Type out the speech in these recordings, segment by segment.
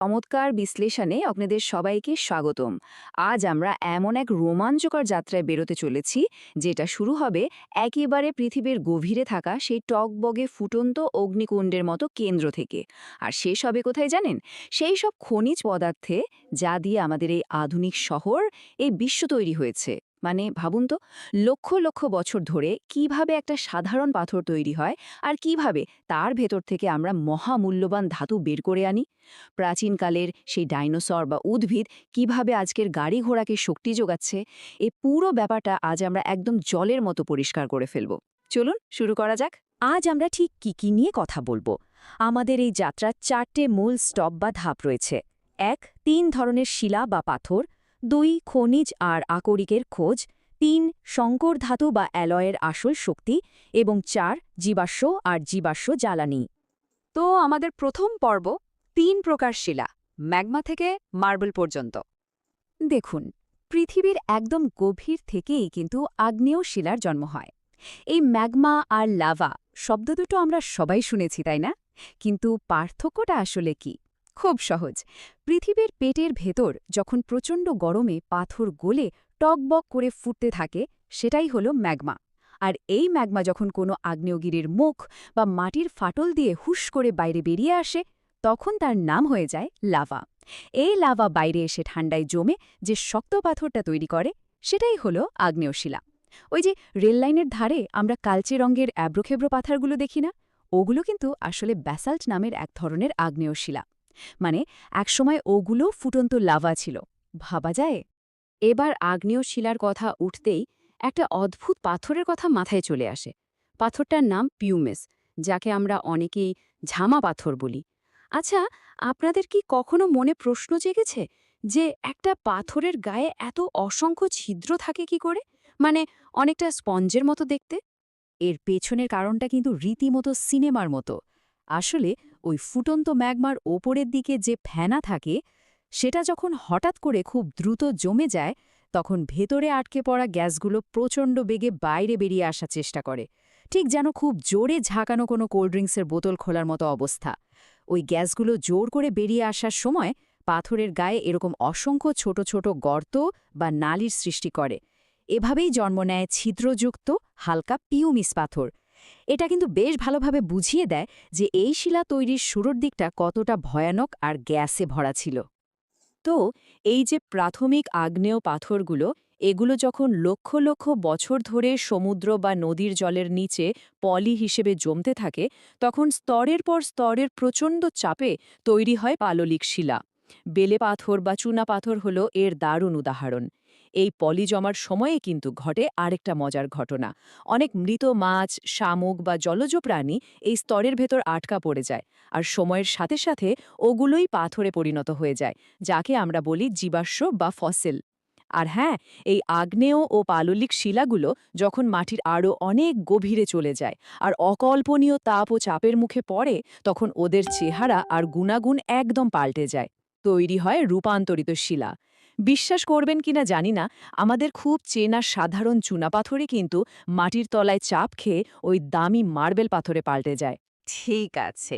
চমৎকার বিশ্লেষণে আপনাদের সবাইকে স্বাগতম। আজ আমরা এমন এক রোমাঞ্চকর যাত্রায় বেরোতে চলেছি, যেটা শুরু হবে একেবারে পৃথিবীর গভীরে থাকা সেই টকবগে ফুটন্ত অগ্নিকুণ্ডের মতো কেন্দ্র থেকে। আর শেষ হবে কোথায় জানেন? সেই সব খনিজ পদার্থে, যা দিয়ে আমাদের এই আধুনিক শহর, এই বিশ্ব তৈরি হয়েছে। মানে ভাবুন তো, লক্ষ লক্ষ বছর ধরে কিভাবে একটা সাধারণ পাথর তৈরি হয়, আর কিভাবে তার ভেতর থেকে আমরা মহামূল্যবান ধাতু বের করে আনি। প্রাচীনকালের সেই ডাইনোসর বা উদ্ভিদ কিভাবে আজকের গাড়ি ঘোড়াকে শক্তি যোগাচ্ছে, এই পুরো ব্যাপারটা আজ আমরা একদম জলের মতো পরিষ্কার করে ফেলব। চলুন শুরু করা যাক। আজ আমরা ঠিক কি নিয়ে কথা বলবো। আমাদের এই যাত্রার 4টে মূল স্টপ বা ধাপ রয়েছে। 1. 3 ধরনের শিলা বা পাথর। 2. খনিজ আর আকরিকের খোঁজ। 3. সংকর ধাতু বা অ্যালয়ের আসল শক্তি। এবং 4. জীবাশ্ম আর জীবাশ্ম জ্বালানি। তো আমাদের প্রথম পর্ব, 3 প্রকার শিলা, ম্যাগমা থেকে মার্বেল পর্যন্ত। দেখুন, পৃথিবীর একদম গভীর থেকেই কিন্তু আগ্নেয় শিলার জন্ম হয়। এই ম্যাগমা আর লাভা শব্দ দুটো আমরা সবাই শুনেছি, তাই না? কিন্তু পার্থক্যটা আসলে কি? খুব সহজ। পৃথিবীর পেটের ভেতর যখন প্রচণ্ড গরমে পাথর গলে টকবক করে ফুটতে থাকে, সেটাই হলো ম্যাগমা। আর এই ম্যাগমা যখন কোনো আগ্নেয়গিরির মুখ বা মাটির ফাটল দিয়ে হুশ করে বাইরে বেরিয়ে আসে, তখন তার নাম হয়ে যায় লাভা। এই লাভা বাইরে এসে ঠান্ডায় জমে যে শক্ত পাথরটা তৈরি করে, সেটাই হলো আগ্নেয়শিলা। ওই যে রেললাইনের ধারে আমরা কালচে রঙের অ্যাব্রোখেব্রো পাথরগুলো দেখি না, ওগুলো কিন্তু আসলে ব্যাসাল্ট নামের এক ধরনের আগ্নেয়শিলা। মানে একসময় ওগুলো ফুটন্ত লাভা ছিল। ভাবা যায়? এবার আগ্নেয় শিলার কথা উঠতেই একটা অদ্ভুত পাথরের কথা মাথায় চলে আসে। পাথরটার নাম পিউমেস, যাকে আমরা অনেকেই ঝামা পাথর বলি। আচ্ছা, আপনাদের কি কখনো মনে প্রশ্ন জেগেছে যে একটা পাথরের গায়ে এত অসংখ্য ছিদ্র থাকে কি করে? মানে অনেকটা স্পঞ্জের মতো দেখতে। এর পেছনের কারণটা কিন্তু রীতিমতো সিনেমার মতো। আসলে ওই ফুটন্ত ম্যাগমার ওপরের দিকে যে ফেনা থাকে, সেটা যখন হঠাৎ করে খুব দ্রুত জমে যায়, তখন ভেতরে আটকে পড়া গ্যাসগুলো প্রচণ্ড বেগে বাইরে বেরিয়ে আসার চেষ্টা করে। ঠিক যেন খুব জোরে ঝাঁকানো কোনো কোল্ড ড্রিঙ্কসের বোতল খোলার মতো অবস্থা। ওই গ্যাসগুলো জোর করে বেরিয়ে আসার সময় পাথরের গায়ে এরকম অসংখ্য ছোট ছোট গর্ত বা নালির সৃষ্টি করে। এভাবেই জন্ম নেয় ছিদ্রযুক্ত হালকা পিউমিস পাথর। এটা কিন্তু বেশ ভালোভাবে বুঝিয়ে দেয় যে এই শিলা তৈরির শুরুর দিকটা কতটা ভয়ানক আর গ্যাসে ভরা ছিল। তো এই যে প্রাথমিক আগ্নেয় পাথরগুলো, এগুলো যখন লক্ষ লক্ষ বছর ধরে সমুদ্র বা নদীর জলের নিচে পলি হিসেবে জমতে থাকে, তখন স্তরের পর স্তরের প্রচণ্ড চাপে তৈরি হয় পাললিক শিলা। বেলে পাথর বা চুনা পাথর হলো এর দারুণ উদাহরণ। এই পলি জমার সময়ে কিন্তু ঘটে আরেকটা মজার ঘটনা। অনেক মৃত মাছ, শামুক বা জলজ প্রাণী এই স্তরের ভেতর আটকা পড়ে যায়, আর সময়ের সাথে সাথে ওগুলোই পাথরে পরিণত হয়ে যায়, যাকে আমরা বলি জীবাশ্ম বা ফসিল। আর হ্যাঁ, এই আগ্নেয় ও পাললিক শিলাগুলো যখন মাটির আরও অনেক গভীরে চলে যায় আর অকল্পনীয় তাপ ও চাপের মুখে পড়ে, তখন ওদের চেহারা আর গুণাগুণ একদম পাল্টে যায়। তৈরি হয় রূপান্তরিত শিলা। বিশ্বাস করবেন কিনা জানি না, আমাদের খুব চেনা সাধারণ চুনাপাথরই কিন্তু মাটির তলায় চাপ খেয়ে ওই দামি মার্বেল পাথরে পাল্টে যায়। ঠিক আছে,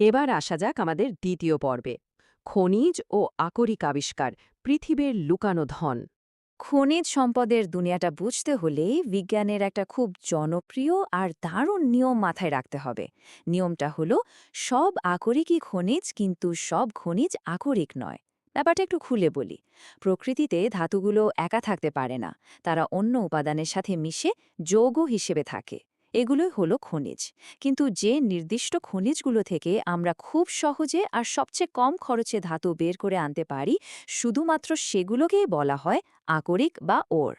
এবার আসা যাক আমাদের দ্বিতীয় পর্বে। খনিজ ও আকরিক আবিষ্কার, পৃথিবীর লুকানো ধন। খনিজ সম্পদের দুনিয়াটা বুঝতে হলে বিজ্ঞানের একটা খুব জনপ্রিয় আর দারুণ নিয়ম মাথায় রাখতে হবে। নিয়মটা হলো, সব আকরিকই খনিজ, কিন্তু সব খনিজ আকরিক নয়। ব্যাপারটা একটু খুলে বলি। প্রকৃতিতে ধাতুগুলো একা থাকতে পারে না, তারা অন্য উপাদানের সাথে মিশে যৌগ হিসেবে থাকে। এগুলোই হলো খনিজ। কিন্তু যে নির্দিষ্ট খনিজগুলো থেকে আমরা খুব সহজে আর সবচেয়ে কম খরচে ধাতু বের করে আনতে পারি, শুধুমাত্র সেগুলোকেই বলা হয় আকরিক বা ওর।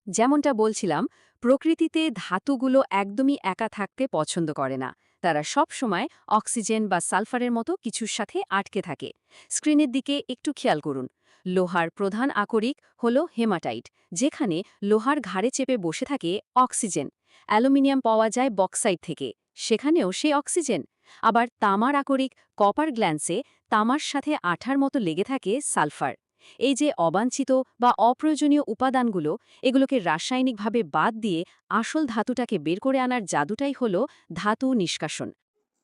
যেমনটা বলছিলাম, প্রকৃতিতে ধাতুগুলো একদমই একা থাকতে পছন্দ করে না। তারা সব সময় অক্সিজেন বা সালফারের মতো কিছুর সাথে আটকে থাকে। স্ক্রিনের দিকে একটু খেয়াল করুন। লোহার প্রধান আকরিক হল হেমাটাইট, যেখানে লোহার ঘাড়ে চেপে বসে থাকে অক্সিজেন। অ্যালুমিনিয়াম পাওয়া যায় বক্সাইট থেকে, সেখানেও সে অক্সিজেন। আবার তামার আকরিক কপার গ্ল্যান্সে তামার সাথে আঠার মতো লেগে থাকে সালফার। এই যে অবাঞ্ছিত বা অপ্রয়োজনীয় উপাদানগুলো, এগুলোকে রাসায়নিকভাবে বাদ দিয়ে আসল ধাতুটাকে বের করে আনার জাদুটাই হলো ধাতু নিষ্কাশন।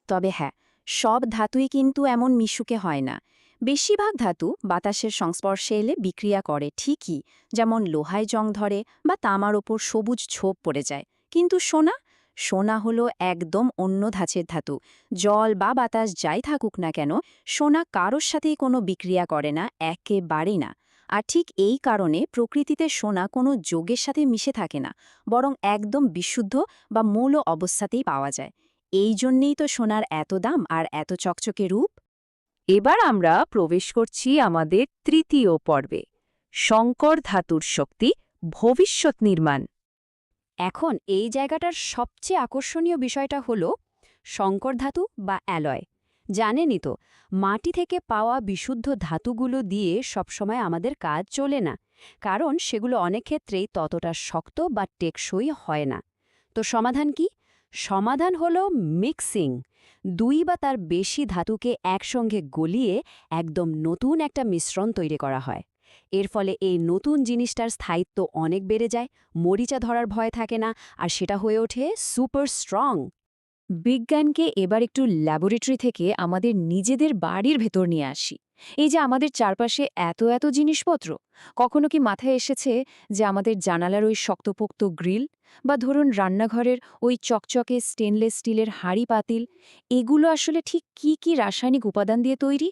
তবে হ্যাঁ, সব ধাতুই কিন্তু এমন মিশুকে হয় না। বেশিরভাগ ধাতু বাতাসের সংস্পর্শে এলে বিক্রিয়া করে ঠিকই, যেমন লোহায় জং ধরে বা তামার ওপর সবুজ ছোপ পড়ে যায়। কিন্তু সোনা সোনা হলো একদম অন্য ধাঁচের ধাতু। জল বা বাতাস যাই থাকুক না কেন, সোনা কারোর সাথেই কোনো বিক্রিয়া করে না, একেবারেই না। আর ঠিক এই কারণে প্রকৃতিতে সোনা কোনো যোগের সাথে মিশে থাকে না, বরং একদম বিশুদ্ধ বা মৌল অবস্থাতেই পাওয়া যায়। এই জন্যেই তো সোনার এত দাম আর এত চকচকে রূপ। এবার আমরা প্রবেশ করছি আমাদের তৃতীয় পর্বে, সংকর ধাতুর শক্তি, ভবিষ্যৎ নির্মাণ। এখন এই জায়গাটার সবচেয়ে আকর্ষণীয় বিষয়টা হল সংকর ধাতু বা অ্যালয়। জানেনই তো, মাটি থেকে পাওয়া বিশুদ্ধ ধাতুগুলো দিয়ে সবসময় আমাদের কাজ চলে না, কারণ সেগুলো অনেক ক্ষেত্রেই ততটা শক্ত বা টেকসই হয় না। তো সমাধান কি? সমাধান হলো মিক্সিং। দুই বা তার বেশি ধাতুকে একসঙ্গে গলিয়ে একদম নতুন একটা মিশ্রণ তৈরি করা হয়। এর ফলে এই নতুন জিনিসটার স্থায়িত্ব অনেক বেড়ে যায়, মরিচা ধরার ভয় থাকে না, আর সেটা হয়ে ওঠে সুপার স্ট্রং। বিজ্ঞানকে এবার একটু ল্যাবরেটরি থেকে আমাদের নিজেদের বাড়ির ভেতর নিয়ে আসি। এই যে আমাদের চারপাশে এত এত জিনিসপত্র, কখনো কি মাথায় এসেছে যে আমাদের জানালার ওই শক্তপোক্ত গ্রিল, বা ধরুন রান্নাঘরের ওই চকচকে স্টেনলেস স্টিলের হাঁড়ি পাতিল, এগুলো আসলে ঠিক কি কি রাসায়নিক উপাদান দিয়ে তৈরি?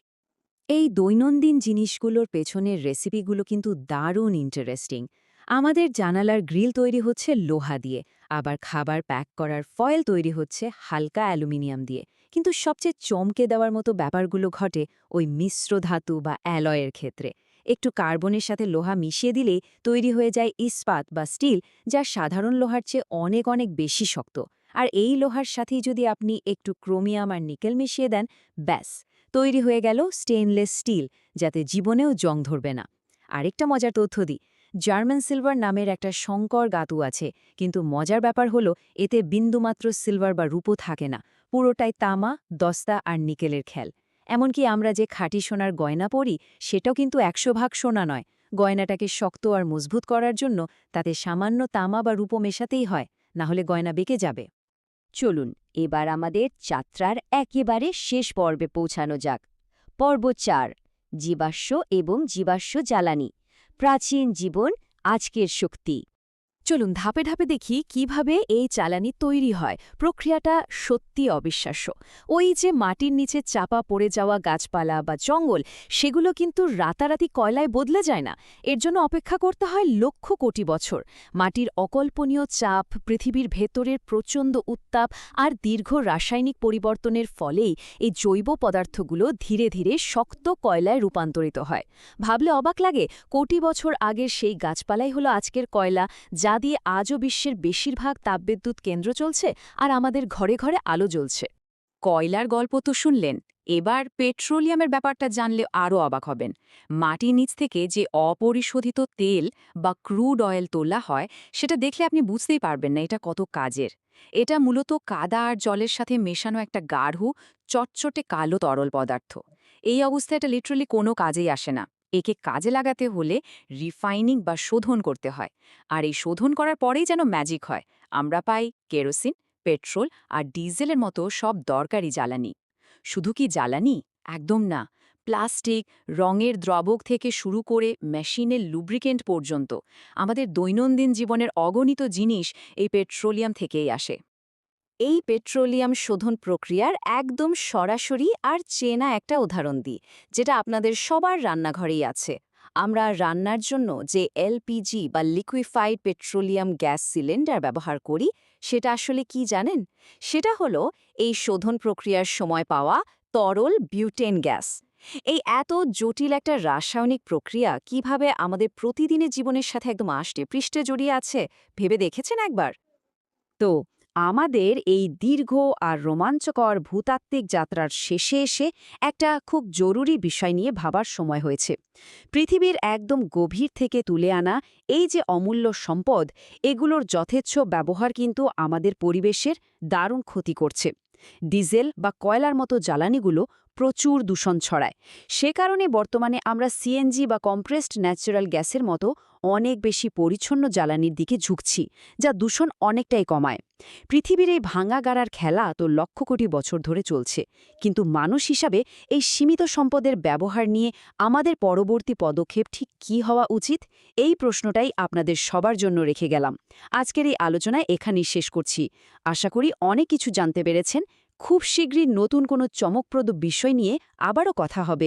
এই দৈনন্দিন জিনিসগুলোর পেছনের রেসিপিগুলো কিন্তু দারুণ ইন্টারেস্টিং। আমাদের জানালার গ্রিল তৈরি হচ্ছে লোহা দিয়ে, আবার খাবার প্যাক করার ফয়েল তৈরি হচ্ছে হালকা অ্যালুমিনিয়াম দিয়ে। কিন্তু সবচেয়ে চমকে দেওয়ার মতো ব্যাপারগুলো ঘটে ওই মিশ্র ধাতু বা অ্যালয়ের ক্ষেত্রে। একটু কার্বনের সাথে লোহা মিশিয়ে দিলেই তৈরি হয়ে যায় ইস্পাত বা স্টিল, যা সাধারণ লোহার চেয়ে অনেক অনেক বেশি শক্ত। আর এই লোহার সাথেই যদি আপনি একটু ক্রোমিয়াম আর নিকেল মিশিয়ে দেন, ব্যাস তৈরি হয়ে গেল স্টেইনলেস স্টিল, যাতে জীবনেও জং ধরবে না। আরেকটা মজার তথ্য দিই, জার্মান সিলভার নামের একটা সংকর ধাতু আছে, কিন্তু মজার ব্যাপার হলো এতে বিন্দুমাত্র সিলভার বা রূপো থাকে না, পুরোটাই তামা, দস্তা আর নিকেলের খেল। এমনকি আমরা যে খাঁটি সোনার গয়না পরি, সেটাও কিন্তু ১০০ ভাগ সোনা নয়। গয়নাটাকে শক্ত আর মজবুত করার জন্য তাতে সামান্য তামা বা রূপো মেশাতেই হয়, না হলে গয়না বেঁকে যাবে। চলুন এবার আমাদের যাত্রার একেবারে শেষ পর্বে পৌঁছানো যাক। পর্ব ৪, জীবাশ্ম এবং জীবাশ্ম জ্বালানি, প্রাচীন জীবন, আজকের শক্তি। চলুন ধাপে ধাপে দেখি কিভাবে এই জ্বালানি তৈরি হয়। প্রক্রিয়াটা সত্যি অবিশ্বাস্য। ওই যে মাটির নিচে চাপা পড়ে যাওয়া গাছপালা বা জঙ্গল, সেগুলো কিন্তু রাতারাতি কয়লায় বদলে যায় না। এর জন্য অপেক্ষা করতে হয় লক্ষ কোটি বছর। মাটির অকল্পনীয় চাপ, পৃথিবীর ভেতরের প্রচণ্ড উত্তাপ আর দীর্ঘ রাসায়নিক পরিবর্তনের ফলেই এই জৈব পদার্থগুলো ধীরে ধীরে শক্ত কয়লায় রূপান্তরিত হয়। ভাবলে অবাক লাগে, কোটি বছর আগের সেই গাছপালাই হলো আজকের কয়লা, যা দিয়ে আজও বিশ্বের বেশিরভাগ তাপবিদ্যুৎ কেন্দ্র চলছে আর আমাদের ঘরে ঘরে আলো জ্বলছে। কয়লার গল্প তো শুনলেন, এবার পেট্রোলিয়ামের ব্যাপারটা জানলে আরও অবাক হবেন। মাটির নিচ থেকে যে অপরিশোধিত তেল বা ক্রুড অয়েল তোলা হয়, সেটা দেখলে আপনি বুঝতেই পারবেন না এটা কত কাজের। এটা মূলত কাদা আর জলের সাথে মেশানো একটা গাঢ়, চটচটে কালো তরল পদার্থ। এই অবস্থায় এটা লিটারালি কোনো কাজেই আসে না। একে কাজে লাগাতে হলে রিফাইনিং বা শোধন করতে হয়। আর এই শোধন করার পরেই যেন ম্যাজিক হয়, আমরা পাই কেরোসিন, পেট্রোল আর ডিজেলের মতো সব দরকারি জ্বালানি। শুধু কি জ্বালানি? একদম না। প্লাস্টিক, রঙের দ্রবক থেকে শুরু করে মেশিনের লুব্রিকেন্ট পর্যন্ত আমাদের দৈনন্দিন জীবনের অগণিত জিনিস এই পেট্রোলিয়াম থেকেই আসে। এই পেট্রোলিয়াম শোধন প্রক্রিয়ার একদম সরাসরি আর চেনা একটা উদাহরণ দিই, যেটা আপনাদের সবার রান্নাঘরেই আছে। আমরা রান্নার জন্য যে এলপিজি বা লিকুইফাইড পেট্রোলিয়াম গ্যাস সিলিন্ডার ব্যবহার করি, সেটা আসলে কি জানেন? সেটা হলো এই শোধন প্রক্রিয়ার সময় পাওয়া তরল বিউটেন গ্যাস। এই এত জটিল একটা রাসায়নিক প্রক্রিয়া কিভাবে আমাদের প্রতিদিনের জীবনের সাথে একদম আষ্টে পৃষ্ঠে জড়িয়ে আছে, ভেবে দেখেছেন একবার? তো আমাদের এই দীর্ঘ আর রোমাঞ্চকর ভূতাত্ত্বিক যাত্রার শেষে এসে একটা খুব জরুরি বিষয় নিয়ে ভাবার সময় হয়েছে। পৃথিবীর একদম গভীর থেকে তুলে আনা এই যে অমূল্য সম্পদ, এগুলোর যথেচ্ছ ব্যবহার কিন্তু আমাদের পরিবেশের দারুণ ক্ষতি করছে। ডিজেল বা কয়লার মতো জ্বালানিগুলো প্রচুর দূষণ ছড়ায়। সে কারণে বর্তমানে আমরা সিএনজি বা কম্প্রেসড ন্যাচারাল গ্যাসের মতো অনেক বেশি পরিচ্ছন্ন জ্বালানির দিকে ঝুঁকছি, যা দূষণ অনেকটাই কমায়। পৃথিবীর এই ভাঙা গাড়ার খেলা তো লক্ষ কোটি বছর ধরে চলছে, কিন্তু মানুষ হিসাবে এই সীমিত সম্পদের ব্যবহার নিয়ে আমাদের পরবর্তী পদক্ষেপ ঠিক কী হওয়া উচিত, এই প্রশ্নটাই আপনাদের সবার জন্য রেখে গেলাম। আজকের এই আলোচনায় এখানেই শেষ করছি। আশা করি অনেক কিছু জানতে পেরেছেন। খুব শীঘ্রই নতুন কোনো চমকপ্রদ বিষয় নিয়ে আবারও কথা হবে।